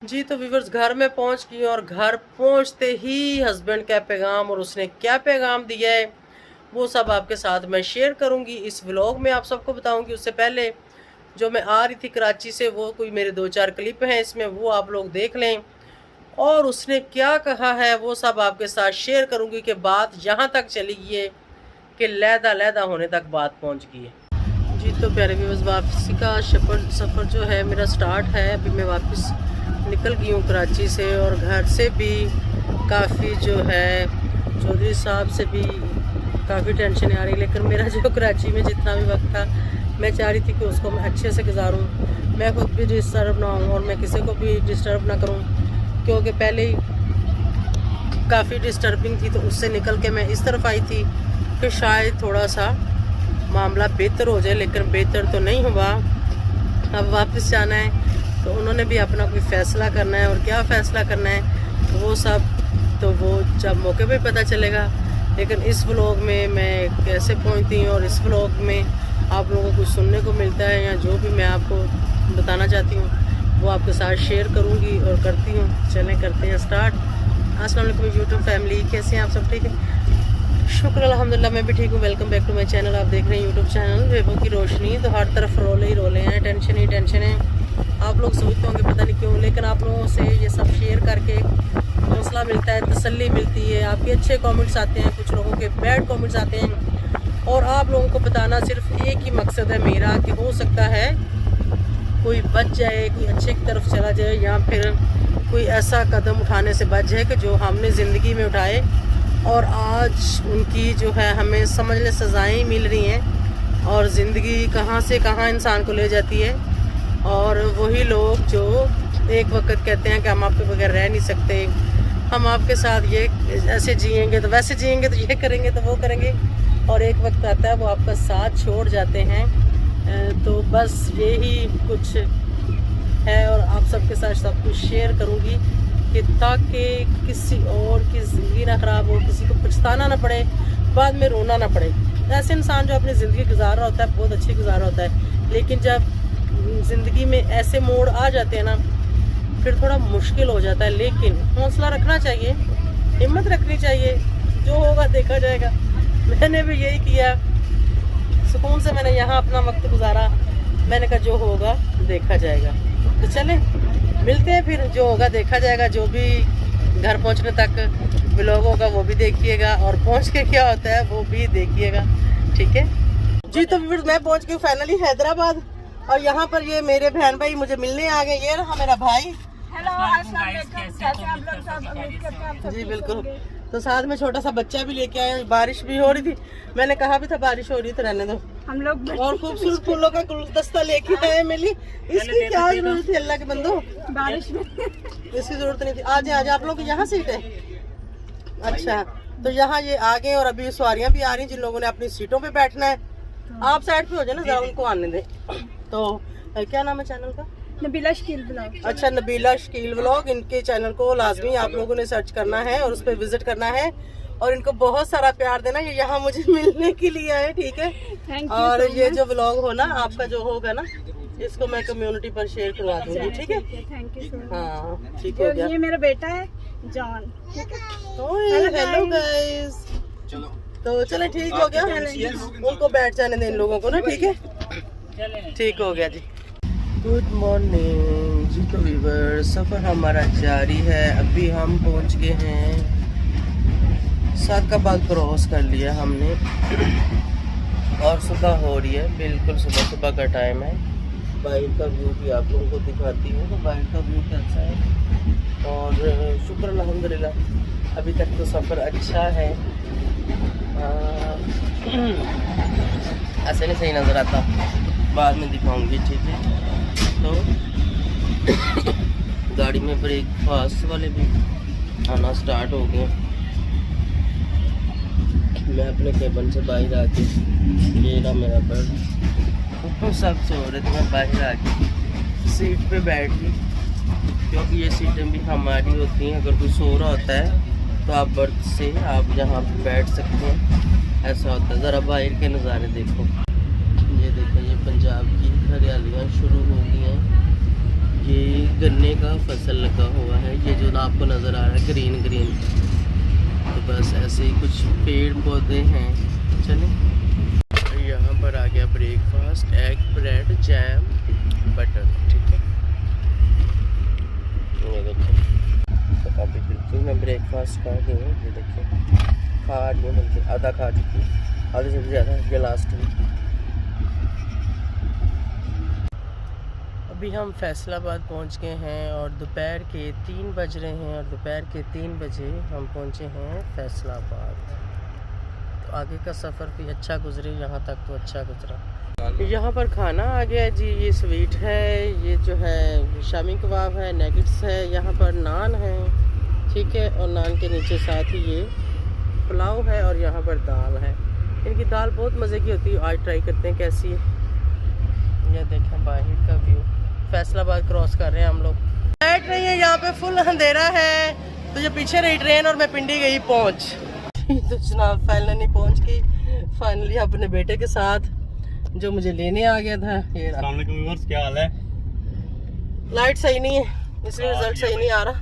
जी तो व्यूवर्स घर में पहुंच गई और घर पहुंचते ही हस्बैंड का पैगाम और उसने क्या पैगाम दिया है वो सब आपके साथ मैं शेयर करूंगी इस व्लॉग में। आप सबको बताऊंगी उससे पहले जो मैं आ रही थी कराची से वो कोई मेरे 2-4 क्लिप हैं इसमें, वो आप लोग देख लें और उसने क्या कहा है वो सब आपके साथ शेयर करूंगी कि बात यहाँ तक चली गई है कि लैदा होने तक बात पहुँच गई है। जी तो प्यारे व्यूवर्स वापसी का सफ़र जो है मेरा स्टार्ट है। अभी मैं वापस निकल गई हूँ कराची से और घर से भी काफ़ी जो है चौधरी साहब से भी काफ़ी टेंशन आ रही, लेकिन मेरा जो कराची में जितना भी वक्त था मैं चाह रही थी कि उसको मैं अच्छे से गुजारूँ, मैं खुद भी डिस्टर्ब ना हूँ और मैं किसी को भी डिस्टर्ब ना करूँ, क्योंकि पहले ही काफ़ी डिस्टर्बिंग थी। तो उससे निकल के मैं इस तरफ आई थी कि शायद थोड़ा सा मामला बेहतर हो जाए, लेकिन बेहतर तो नहीं हुआ। अब वापस जाना है तो उन्होंने भी अपना कोई फ़ैसला करना है और क्या फ़ैसला करना है वो सब तो वो जब मौके पे पता चलेगा। लेकिन इस व्लॉग में मैं कैसे पहुंचती हूँ और इस व्लॉग में आप लोगों को सुनने को मिलता है या जो भी मैं आपको बताना चाहती हूँ वो आपके साथ शेयर करूँगी और करती हूँ। चलें करते हैं स्टार्ट। अस्सलाम वालेकुम यूट्यूब फैमिली, कैसे हैं आप सब? ठीक है, शुक्र अल्हम्दुलिल्लाह मैं भी ठीक हूँ। Welcome back to my channel. आप देख रहे हैं यूट्यूब चैनल बेबो की रोशनी। तो हर तरफ रोले ही रोले हैं, टेंशन ही टेंशन है। आप लोग सोचते होंगे पता नहीं क्यों, लेकिन आप लोगों से ये सब शेयर करके हौसला मिलता है, तसल्ली मिलती है। आपके अच्छे कमेंट्स आते हैं, कुछ लोगों के बैड कमेंट्स आते हैं और आप लोगों को बताना सिर्फ एक ही मकसद है मेरा कि हो सकता है कोई बच जाए, कोई अच्छे की तरफ चला जाए या फिर कोई ऐसा कदम उठाने से बच जाए कि जो हमने ज़िंदगी में उठाए और आज उनकी जो है हमें समझ ले सज़ाएँ मिल रही हैं और ज़िंदगी कहाँ से कहाँ इंसान को ले जाती है। और वही लोग जो एक वक्त कहते हैं कि हम आपके बगैर रह नहीं सकते, हम आपके साथ ये ऐसे जिएंगे तो वैसे जिएंगे, तो ये करेंगे तो वो करेंगे, और एक वक्त आता है वो आपका साथ छोड़ जाते हैं। तो बस यही कुछ है और आप सबके साथ सब कुछ शेयर करूँगी कि ताकि किसी और की ज़िंदगी ना ख़राब हो, किसी को पछताना ना पड़े, बाद में रोना ना पड़े। ऐसे इंसान जो अपनी ज़िंदगी गुजार रहा होता है बहुत अच्छी गुजार रहा होता है, लेकिन जब ज़िंदगी में ऐसे मोड़ आ जाते हैं ना फिर थोड़ा मुश्किल हो जाता है। लेकिन हौसला रखना चाहिए, हिम्मत रखनी चाहिए, जो होगा देखा जाएगा। मैंने भी यही किया, सुकून से मैंने यहाँ अपना वक्त गुजारा। मैंने कहा जो होगा देखा जाएगा। तो चले मिलते हैं फिर, जो होगा देखा जाएगा। जो भी घर पहुँचने तक व्लॉग होगा वो भी देखिएगा और पहुँच के क्या होता है वो भी देखिएगा, ठीक है जी। तो फिर मैं पहुँच गई फाइनली हैदराबाद और यहाँ पर ये मेरे बहन भाई मुझे मिलने आ गए। ये रहा मेरा भाई। हेलो, अस्सलाम वालेकुम। कैसे आप लोग सब? उम्मीद करते हैं आप सब जी ठीक बिल्कुल। होंगे। तो साथ में छोटा सा बच्चा भी लेके आए। बारिश भी हो रही थी, मैंने कहा भी था बारिश हो रही तो रहने दो। हम लोग और खूबसूरत फूलों का गुलदस्ता लेके आए मिली। इसकी क्या जरूरत थी अल्लाह के बंदो, बारिश में इसकी जरूरत नहीं थी। आज आज आप लोग यहाँ सीट है? अच्छा, तो यहाँ ये आ गए और अभी सवारियाँ भी आ रही जिन लोगों ने अपनी सीटों पे बैठना है। आप साइड पे हो जाए ना, जरा उनको आने दे। तो क्या नाम है चैनल का? नबीला शकील ब्लॉग। अच्छा, नबीला शकील व्लॉग। इनके चैनल को लाजमी आप लोगों ने सर्च करना है और उस पर विजिट करना है और इनको बहुत सारा प्यार देना। ये यहाँ मुझे मिलने के लिए आए, ठीक है। और ये जो व्लॉग हो ना आपका जो होगा ना, इसको मैं कम्युनिटी पर शेयर करवा दूंगी, ठीक है। Thank you so much. हाँ ठीक हो गया। ये मेरा बेटा है जॉन। Hello guys. तो चले ठीक हो गया, उनको बैठ जाने दें इन लोगों को ना, ठीक है। ठीक हो गया जी। गुड मॉर्निंग जी। तो व्यूअर सफ़र हमारा जारी है। अभी हम पहुंच गए हैं, सादकाबाद क्रॉस कर लिया हमने और सुबह हो रही है, बिल्कुल सुबह का टाइम है। बाहर का व्यू भी आप लोगों को दिखाती हूँ। तो बाहर का व्यू कैसा है और शुक्र अल्हम्दुलिल्लाह अभी तक तो सफ़र अच्छा है। ऐसे नहीं सही नज़र आता, बाद में दिखाऊंगी, ठीक है। तो गाड़ी में ब्रेकफास्ट वाले भी आना स्टार्ट हो गए। मैं अपने केबन से बाहर आके, ये रहा मेरा बर्ड, सब सो रहे थे, मैं बाहर आके सीट पे बैठ गई, क्योंकि ये सीटें भी हमारी होती हैं। अगर कोई सो रहा होता है तो आप बर्थ से आप जहाँ पे बैठ सकते हैं, ऐसा होता है। ज़रा बाहर के नज़ारे देखो, ये देखो, ये पंजाब की हरियालियाँ शुरू हो गई हैं। ये गन्ने का फसल लगा आपको नज़र आ रहा है ग्रीन ग्रीन। तो बस ऐसे ही कुछ पेड़ पौधे हैं। चलिए यहाँ पर आ गया breakfast, egg bread jam butter, ठीक है। ये देखिए तो अभी बिल्कुल मैं ब्रेकफास्ट खा रही हूँ। ये देखिए खा रही हूँ, बल्कि आधा खा चुकी हूँ, आधे से भी ज़्यादा, ये लास्ट में। अभी हम फैसलाबाद पहुंच गए हैं और दोपहर के 3 बज रहे हैं और दोपहर के 3 बजे हम पहुंचे हैं फैसलाबाद। तो आगे का सफ़र भी अच्छा गुजरे, यहाँ तक तो अच्छा गुजरा। यहाँ पर खाना आ गया है जी, ये स्वीट है, ये जो है शामी कबाब है, नैगेट्स है, यहाँ पर नान है, ठीक है, और नान के नीचे साथ ही ये पुलाव है और यहाँ पर दाल है। इनकी दाल बहुत मज़े की होती है, आज ट्राई करते हैं कैसी है। ये देखें बाहर का व्यू, फैसलाबाद क्रॉस कर रहे हैं हम लोग। लाइट नहीं है यहाँ पे, फुल अंधेरा है, तो ये पीछे रही ट्रेन और मैं पिंडी गई पहुँच। तो जनाब फाइनली पहुँच गई, फाइनली अपने बेटे के साथ जो मुझे लेने आ गया था। ये क्या हाल है? लाइट सही नहीं है इसलिए रिजल्ट सही नहीं आ रहा,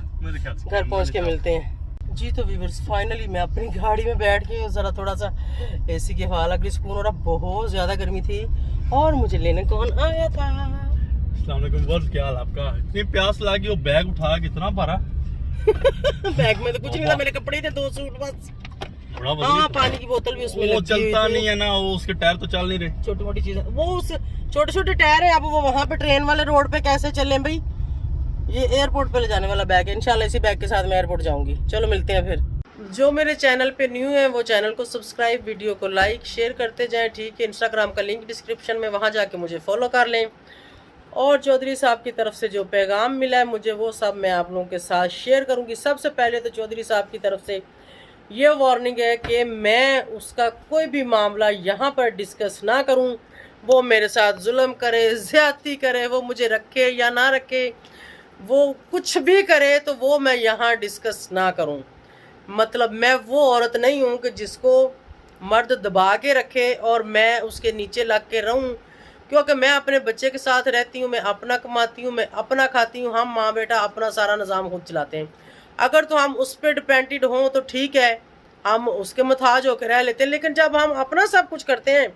घर पहुँच के मिलते हैं जी। तो व्यूअर्स फाइनली मैं अपनी गाड़ी में बैठ के ज़रा थोड़ा सा एसी की हवा लग रही, सुकून हो रहा, बहुत ज़्यादा गर्मी थी। और मुझे लेने कौन आया था? क्या हाल आपका? इतनी प्यास लगी, वो बैग उठा कितना भरा? बैग में तो कुछ नहीं था, मेरे कपड़े थे 2 सूट बस। हाँ, पानी की बोतल भी उसमें वो चलता नहीं है ना, वो उसके टायर तो चल नहीं रहे। छोटी मोटी चीज है वो, उस छोटे छोटे टायर है। अब वो वहाँ पे ट्रेन वाले रोड पे कैसे चले भाई? ये एयरपोर्ट पे ले जाने वाला बैग है, इंशाल्लाह इसी बैग के साथ मैं एयरपोर्ट जाऊंगी। चलो मिलते हैं फिर। जो मेरे चैनल पे न्यू है वो चैनल को सब्सक्राइब, वीडियो को लाइक शेयर करते जाएं, ठीक है। इंस्टाग्राम का लिंक डिस्क्रिप्शन में, वहाँ जाके मुझे फॉलो कर लें। और चौधरी साहब की तरफ से जो पैगाम मिला है मुझे, वो सब मैं आप लोगों के साथ शेयर करूंगी। सबसे पहले तो चौधरी साहब की तरफ से ये वार्निंग है कि मैं उसका कोई भी मामला यहाँ पर डिस्कस ना करूँ। वो मेरे साथ जुल्म करे, ज़्यादती करे, वो मुझे रखे या ना रखे, वो कुछ भी करे, तो वो मैं यहाँ डिस्कस ना करूँ। मतलब मैं वो औरत नहीं हूँ कि जिसको मर्द दबा के रखे और मैं उसके नीचे लग के रहूँ, क्योंकि मैं अपने बच्चे के साथ रहती हूँ, मैं अपना कमाती हूँ, मैं अपना खाती हूँ। हम माँ बेटा अपना सारा निज़ाम खुद चलाते हैं। अगर तो हम उस पर डिपेंडेड हों तो ठीक है, हम उसके मुताज होकर रह लेते हैं, लेकिन जब हम अपना सब कुछ करते हैं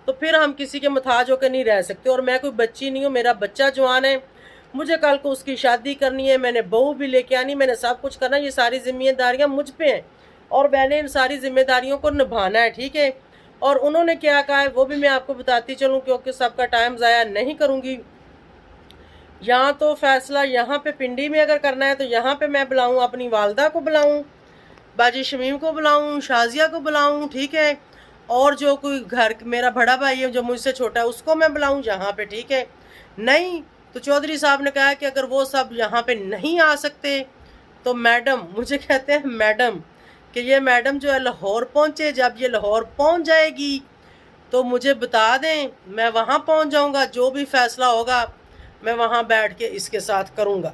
तो फिर हम किसी के मुताज होकर नहीं रह सकते। और मैं कोई बच्ची नहीं हूँ, मेरा बच्चा जवान है, मुझे कल को उसकी शादी करनी है, मैंने बहू भी लेके आनी, मैंने सब कुछ करना, ये सारी जिम्मेदारियाँ मुझ पे हैं और मैंने इन सारी जिम्मेदारियों को निभाना है, ठीक है। और उन्होंने क्या कहा है वो भी मैं आपको बताती चलूँ, क्योंकि सबका टाइम ज़ाया नहीं करूँगी। यहाँ तो फैसला यहाँ पे पिंडी में अगर करना है तो यहाँ पे मैं बुलाऊँ, अपनी वालदा को बुलाऊँ, बाजी शमीम को बुलाऊँ, शाजिया को बुलाऊँ, ठीक है। और जो कोई घर मेरा बड़ा भाई है जो मुझसे छोटा है उसको मैं बुलाऊँ यहाँ पे, ठीक है। नहीं तो चौधरी साहब ने कहा कि अगर वो सब यहाँ पे नहीं आ सकते तो मैडम, मुझे कहते हैं मैडम, कि ये मैडम जो है लाहौर पहुँचे, जब ये लाहौर पहुँच जाएगी तो मुझे बता दें, मैं वहाँ पहुँच जाऊँगा, जो भी फैसला होगा मैं वहाँ बैठ के इसके साथ करूँगा।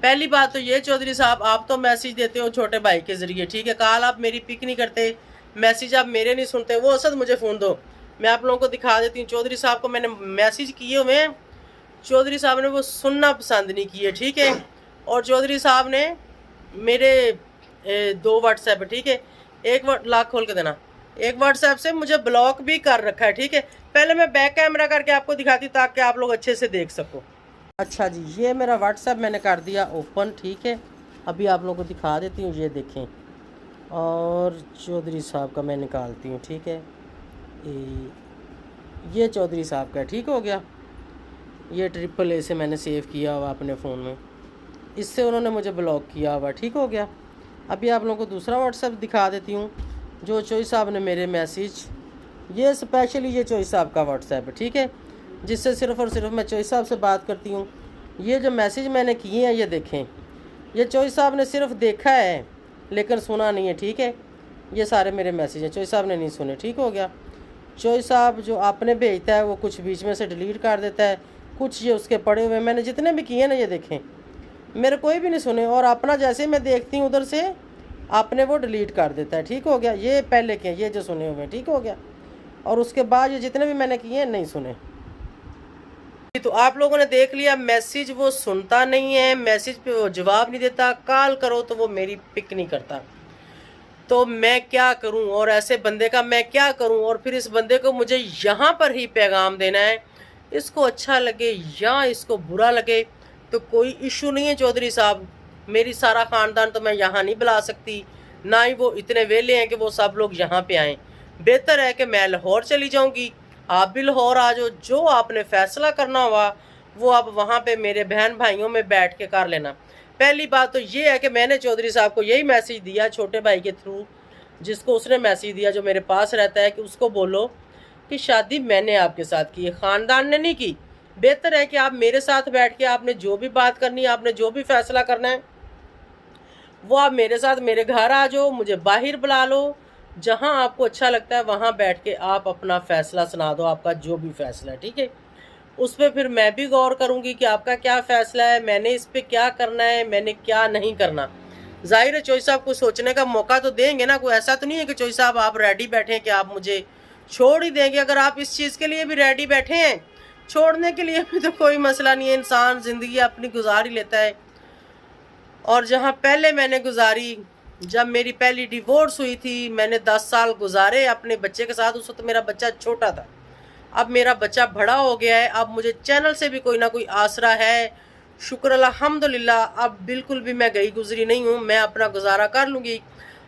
पहली बात तो ये चौधरी साहब, आप तो मैसेज देते हो छोटे भाई के ज़रिए, ठीक है। कल आप मेरी पिक नहीं करते, मैसेज आप मेरे नहीं सुनते, वो असद मुझे फ़ोन दो, मैं आप लोगों को दिखा देती हूँ। चौधरी साहब को मैंने मैसेज किए हुए हैं, चौधरी साहब ने वो सुनना पसंद नहीं किए, ठीक है। और चौधरी साहब ने मेरे 2 व्हाट्सएप है, ठीक है, एक लाख खोल के देना, एक व्हाट्सएप से मुझे ब्लॉक भी कर रखा है, ठीक है। पहले मैं बैक कैमरा करके आपको दिखाती ताकि आप लोग अच्छे से देख सको। अच्छा जी, ये मेरा व्हाट्सएप मैंने कर दिया ओपन, ठीक है। अभी आप लोगों को दिखा देती हूँ, ये देखें। और चौधरी साहब का मैं निकालती हूँ, ठीक है। ये चौधरी साहब का ठीक हो गया, ये AAA से मैंने सेव किया हुआ अपने फ़ोन में, इससे उन्होंने मुझे ब्लॉक किया हुआ, ठीक हो गया। अभी आप लोगों को दूसरा व्हाट्सएप दिखा देती हूँ, जो चौधरी साहब ने मेरे मैसेज, ये स्पेशली ये चौधरी साहब का व्हाट्सएप है, ठीक है, जिससे सिर्फ़ और सिर्फ मैं चौधरी साहब से बात करती हूँ। ये जो मैसेज मैंने किए हैं ये देखें, ये चौधरी साहब ने सिर्फ देखा है लेकिन सुना नहीं है, ठीक है। ये सारे मेरे मैसेज हैं, चौधरी साहब ने नहीं सुने, ठीक हो गया। चौधरी साहब जो आपने भेजता है वो कुछ बीच में से डिलीट कर देता है, कुछ ये उसके पड़े हुए, मैंने जितने भी किए ना ये देखें, मेरे कोई भी नहीं सुने, और अपना जैसे मैं देखती हूँ उधर से आपने वो डिलीट कर देता है, ठीक हो गया। ये पहले के, ये जो सुने हुए हैं, ठीक हो गया। और उसके बाद ये जितने भी मैंने किए हैं नहीं सुने। तो आप लोगों ने देख लिया, मैसेज वो सुनता नहीं है, मैसेज पे वो जवाब नहीं देता, कॉल करो तो वो मेरी पिक नहीं करता। तो मैं क्या करूं, और ऐसे बंदे का मैं क्या करूं। और फिर इस बंदे को मुझे यहाँ पर ही पैगाम देना है, इसको अच्छा लगे या इसको बुरा लगे तो कोई इशू नहीं है चौधरी साहब, मेरी सारा ख़ानदान तो मैं यहाँ नहीं बुला सकती, ना ही वो इतने वेले हैं कि वो सब लोग यहाँ पे आएँ। बेहतर है कि मैं लाहौर चली जाऊँगी, आप भी लाहौर आ जाओ, जो आपने फ़ैसला करना हुआ वो आप वहाँ पे मेरे बहन भाइयों में बैठ के कर लेना। पहली बात तो ये है कि मैंने चौधरी साहब को यही मैसेज दिया छोटे भाई के थ्रू, जिसको उसने मैसेज दिया जो मेरे पास रहता है, कि उसको बोलो कि शादी मैंने आपके साथ की है, ख़ानदान ने नहीं की। बेहतर है कि आप मेरे साथ बैठ के आपने जो भी बात करनी है, आपने जो भी फैसला करना है, वो आप मेरे साथ मेरे घर आ जाओ, मुझे बाहर बुला लो, जहाँ आपको अच्छा लगता है वहाँ बैठ के आप अपना फ़ैसला सुना दो, आपका जो भी फ़ैसला है, ठीक है। उस पर फिर मैं भी गौर करूँगी कि आपका क्या फ़ैसला है, मैंने इस पर क्या करना है, मैंने क्या नहीं करना। जाहिर है चौधरी साहब को सोचने का मौका तो देंगे ना, कोई ऐसा तो नहीं है कि चौधरी साहब आप रेडी बैठे हैं कि आप मुझे छोड़ ही देंगे। अगर आप इस चीज़ के लिए भी रेडी बैठे हैं, छोड़ने के लिए भी तो कोई मसला नहीं है, इंसान ज़िंदगी अपनी गुजार ही लेता है। और जहाँ पहले मैंने गुजारी, जब मेरी पहली डिवोर्स हुई थी, मैंने 10 साल गुजारे अपने बच्चे के साथ, उस वक्त मेरा बच्चा छोटा था। अब मेरा बच्चा बड़ा हो गया है, अब मुझे चैनल से भी कोई ना कोई आसरा है, शुक्र अल्हम्दुलिल्लाह। अब बिल्कुल भी मैं गई गुजरी नहीं हूँ, मैं अपना गुजारा कर लूँगी।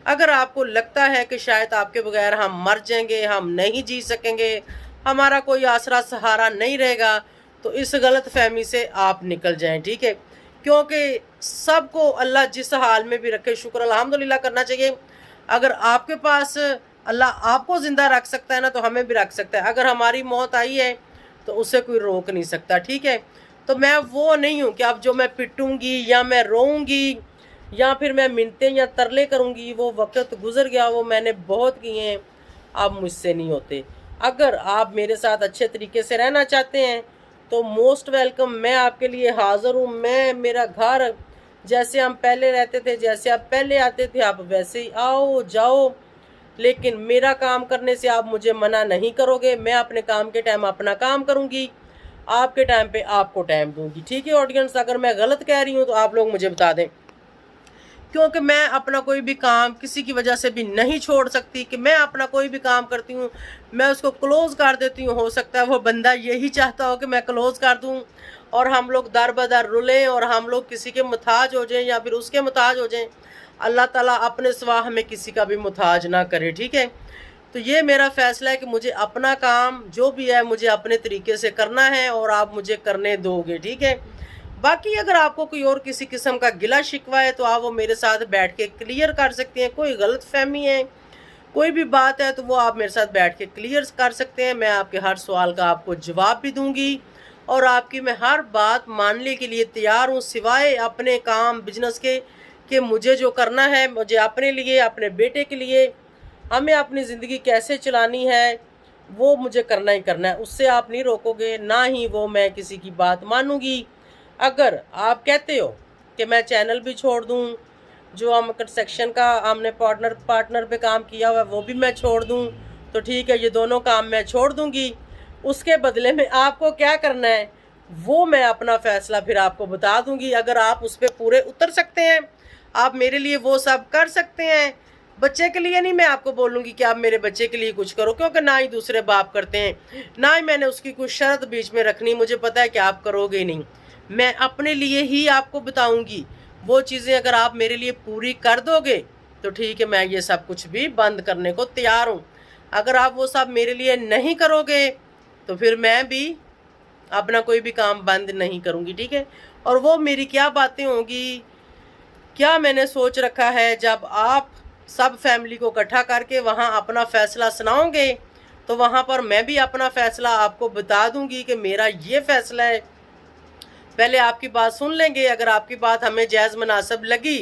अगर आपको लगता है कि शायद आपके बगैर हम मर जाएंगे, हम नहीं जी सकेंगे, हमारा कोई आसरा सहारा नहीं रहेगा, तो इस गलत फहमी से आप निकल जाएं, ठीक है। क्योंकि सबको अल्लाह जिस हाल में भी रखे शुक्र अल्हम्दुलिल्लाह करना चाहिए। अगर आपके पास अल्लाह आपको ज़िंदा रख सकता है ना, तो हमें भी रख सकता है। अगर हमारी मौत आई है तो उसे कोई रोक नहीं सकता, ठीक है। तो मैं वो नहीं हूँ कि अब जो मैं पिटूँगी या मैं रोऊँगी या फिर मैं मिन्नतें या तरले करूँगी, वो वक्त गुजर गया, वो मैंने बहुत किए हैं, अब मुझसे नहीं होते। अगर आप मेरे साथ अच्छे तरीके से रहना चाहते हैं तो मोस्ट वेलकम, मैं आपके लिए हाज़िर हूँ। मैं, मेरा घर जैसे हम पहले रहते थे, जैसे आप पहले आते थे, आप वैसे ही आओ जाओ, लेकिन मेरा काम करने से आप मुझे मना नहीं करोगे। मैं अपने काम के टाइम अपना काम करूँगी, आपके टाइम पे आपको टाइम दूँगी, ठीक है ऑडियंस। अगर मैं गलत कह रही हूँ तो आप लोग मुझे बता दें, क्योंकि मैं अपना कोई भी काम किसी की वजह से भी नहीं छोड़ सकती। कि मैं अपना कोई भी काम करती हूँ मैं उसको क्लोज़ कर देती हूँ, हो सकता है वो बंदा यही चाहता हो कि मैं क्लोज़ कर दूँ और हम लोग दर बदर रुलें और हम लोग किसी के मुताज हो जाएं या फिर उसके मुताज हो जाएं। अल्लाह ताला अपने सिवा हमें किसी का भी मुताज ना करे, ठीक है। तो ये मेरा फ़ैसला है कि मुझे अपना काम जो भी है मुझे अपने तरीके से करना है और आप मुझे करने दोगे, ठीक है। बाकी अगर आपको कोई और किसी किस्म का गिला शिकवा है तो आप वो मेरे साथ बैठ के क्लियर कर सकते हैं। कोई गलत फहमी है, कोई भी बात है तो वो आप मेरे साथ बैठ के क्लियर कर सकते हैं। मैं आपके हर सवाल का आपको जवाब भी दूंगी और आपकी मैं हर बात मानने के लिए तैयार हूँ, सिवाय अपने काम बिजनेस के कि मुझे जो करना है, मुझे अपने लिए, अपने बेटे के लिए, हमें अपनी ज़िंदगी कैसे चलानी है वो मुझे करना ही करना है। उससे आप नहीं रोकोगे, ना ही वो मैं किसी की बात मानूंगी। अगर आप कहते हो कि मैं चैनल भी छोड़ दूं, जो हम कंस्ट्रक्शन का हमने पार्टनर पे काम किया हुआ है वो भी मैं छोड़ दूं, तो ठीक है, ये दोनों काम मैं छोड़ दूंगी। उसके बदले में आपको क्या करना है वो मैं अपना फ़ैसला फिर आपको बता दूंगी। अगर आप उस पर पूरे उतर सकते हैं, आप मेरे लिए वो सब कर सकते हैं। बच्चे के लिए नहीं मैं आपको बोलूँगी कि आप मेरे बच्चे के लिए कुछ करो, क्योंकि ना ही दूसरे बाप करते हैं, ना ही मैंने उसकी कुछ शर्त बीच में रखनी। मुझे पता है कि आप करोगे ही नहीं। मैं अपने लिए ही आपको बताऊंगी वो चीज़ें। अगर आप मेरे लिए पूरी कर दोगे तो ठीक है, मैं ये सब कुछ भी बंद करने को तैयार हूँ। अगर आप वो सब मेरे लिए नहीं करोगे तो फिर मैं भी अपना कोई भी काम बंद नहीं करूँगी, ठीक है। और वो मेरी क्या बातें होंगी, क्या मैंने सोच रखा है, जब आप सब फैमिली को इकट्ठा करके वहाँ अपना फ़ैसला सुनाओगे तो वहाँ पर मैं भी अपना फ़ैसला आपको बता दूँगी कि मेरा ये फ़ैसला है। पहले आपकी बात सुन लेंगे, अगर आपकी बात हमें जायज़ मुनासिब लगी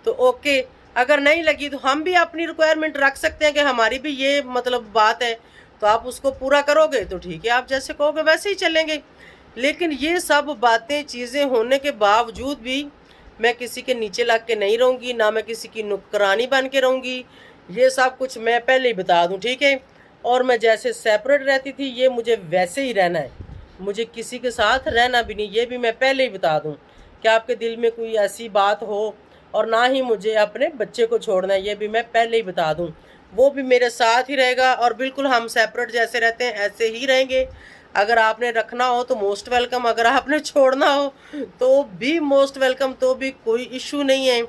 तो ओके, अगर नहीं लगी तो हम भी अपनी रिक्वायरमेंट रख सकते हैं कि हमारी भी ये मतलब बात है, तो आप उसको पूरा करोगे तो ठीक है, आप जैसे कहोगे वैसे ही चलेंगे। लेकिन ये सब बातें चीज़ें होने के बावजूद भी मैं किसी के नीचे लग के नहीं रहूँगी, ना मैं किसी की नुकरानी बन के रहूँगी। ये सब कुछ मैं पहले ही बता दूँ, ठीक है। और मैं जैसे सेपरेट रहती थी ये मुझे वैसे ही रहना है। मुझे किसी के साथ रहना भी नहीं, ये भी मैं पहले ही बता दूं कि आपके दिल में कोई ऐसी बात हो, और ना ही मुझे अपने बच्चे को छोड़ना है, ये भी मैं पहले ही बता दूं। वो भी मेरे साथ ही रहेगा और बिल्कुल हम सेपरेट जैसे रहते हैं ऐसे ही रहेंगे। अगर आपने रखना हो तो मोस्ट वेलकम, अगर आपने छोड़ना हो तो भी मोस्ट वेलकम, तो भी कोई इशू नहीं है,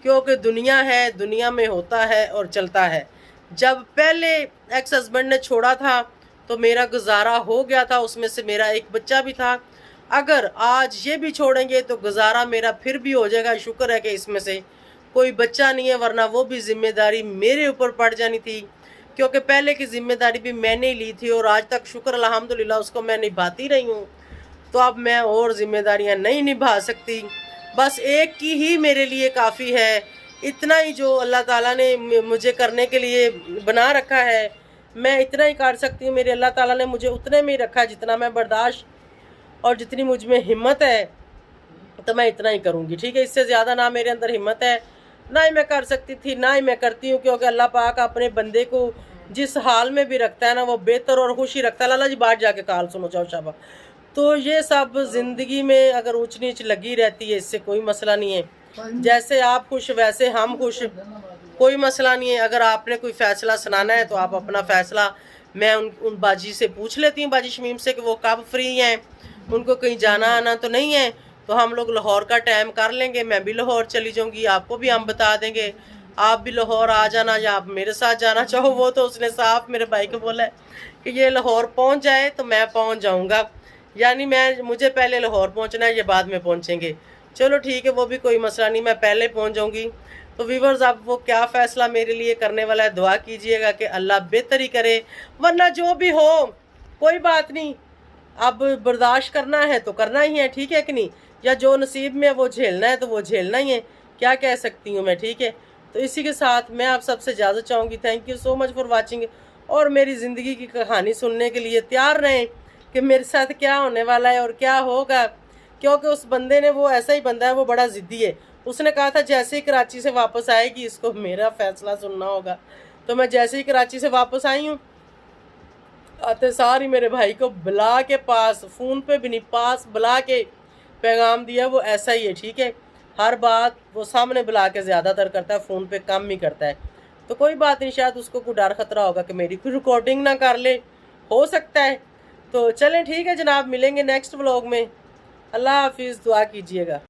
क्योंकि दुनिया है, दुनिया में होता है और चलता है। जब पहले एक्स हस्बैंड ने छोड़ा था तो मेरा गुजारा हो गया था, उसमें से मेरा एक बच्चा भी था। अगर आज ये भी छोड़ेंगे तो गुजारा मेरा फिर भी हो जाएगा। शुक्र है कि इसमें से कोई बच्चा नहीं है, वरना वो भी जिम्मेदारी मेरे ऊपर पड़ जानी थी, क्योंकि पहले की जिम्मेदारी भी मैंने ही ली थी और आज तक शुक्र अल्हम्दुलिल्लाह उसको मैं निभाती रही हूँ। तो अब मैं और जिम्मेदारियाँ नहीं निभा सकती, बस एक की ही मेरे लिए काफ़ी है। इतना ही जो अल्लाह ताला ने मुझे करने के लिए बना रखा है, मैं इतना ही कर सकती हूँ। मेरे अल्लाह ताला ने मुझे उतने में ही रखा जितना मैं बर्दाश्त और जितनी मुझ में हिम्मत है, तो मैं इतना ही करूँगी, ठीक है। इससे ज़्यादा ना मेरे अंदर हिम्मत है, ना ही मैं कर सकती थी, ना ही मैं करती हूँ, क्योंकि अल्लाह पाक अपने बंदे को जिस हाल में भी रखता है ना, वो बेहतर और खुश ही रखता है। लाला जी बाहर जाके काल सुनो, जाओ शाबा। तो ये सब ज़िंदगी में अगर ऊंच नीच लगी रहती है, इससे कोई मसला नहीं है। जैसे आप खुश वैसे हम खुश, कोई मसला नहीं है। अगर आपने कोई फ़ैसला सुनाना है तो आप अपना फ़ैसला, मैं उन बाजी से पूछ लेती हूँ, बाजी शमीम से, कि वो कब फ्री हैं, उनको कहीं जाना आना तो नहीं है। तो हम लोग लाहौर का टाइम कर लेंगे, मैं भी लाहौर चली जाऊँगी, आपको भी हम बता देंगे, आप भी लाहौर आ जाना, या आप मेरे साथ जाना चाहो। वो तो उसने साफ मेरे भाई को बोला है कि ये लाहौर पहुँच जाए तो मैं पहुँच जाऊँगा, यानी मुझे पहले लाहौर पहुँचना है, ये बाद में पहुँचेंगे। चलो ठीक है, वो भी कोई मसला नहीं, मैं पहले पहुँच जाऊँगी। तो व्यूअर्स, अब वो क्या फ़ैसला मेरे लिए करने वाला है, दुआ कीजिएगा कि अल्लाह बेहतर ही करे, वरना जो भी हो कोई बात नहीं, अब बर्दाश्त करना है तो करना ही है, ठीक है कि नहीं, या जो नसीब में वो झेलना है तो वो झेलना ही है, क्या कह सकती हूँ मैं, ठीक है। तो इसी के साथ मैं आप सबसे इजाज़त चाहूँगी। Thank you so much for watching, और मेरी ज़िंदगी की कहानी सुनने के लिए तैयार रहें कि मेरे साथ क्या होने वाला है और क्या होगा, क्योंकि उस बंदे ने, वो ऐसा ही बंदा है, वो बड़ा ज़िद्दी है। उसने कहा था जैसे ही कराची से वापस आएगी इसको मेरा फ़ैसला सुनना होगा। तो मैं जैसे ही कराची से वापस आई हूँ, आते सारी मेरे भाई को बुला के पास, फ़ोन पे भी नहीं, पास बुला के पैगाम दिया। वो ऐसा ही है, ठीक है, हर बात वो सामने बुला के ज़्यादातर करता है, फ़ोन पे कम ही करता है। तो कोई बात नहीं, शायद उसको कोई डर खतरा होगा कि मेरी कोई रिकॉर्डिंग ना कर ले, हो सकता है। तो चलें ठीक है जनाब, मिलेंगे नेक्स्ट व्लॉग में। अल्लाह हाफिज़, दुआ कीजिएगा।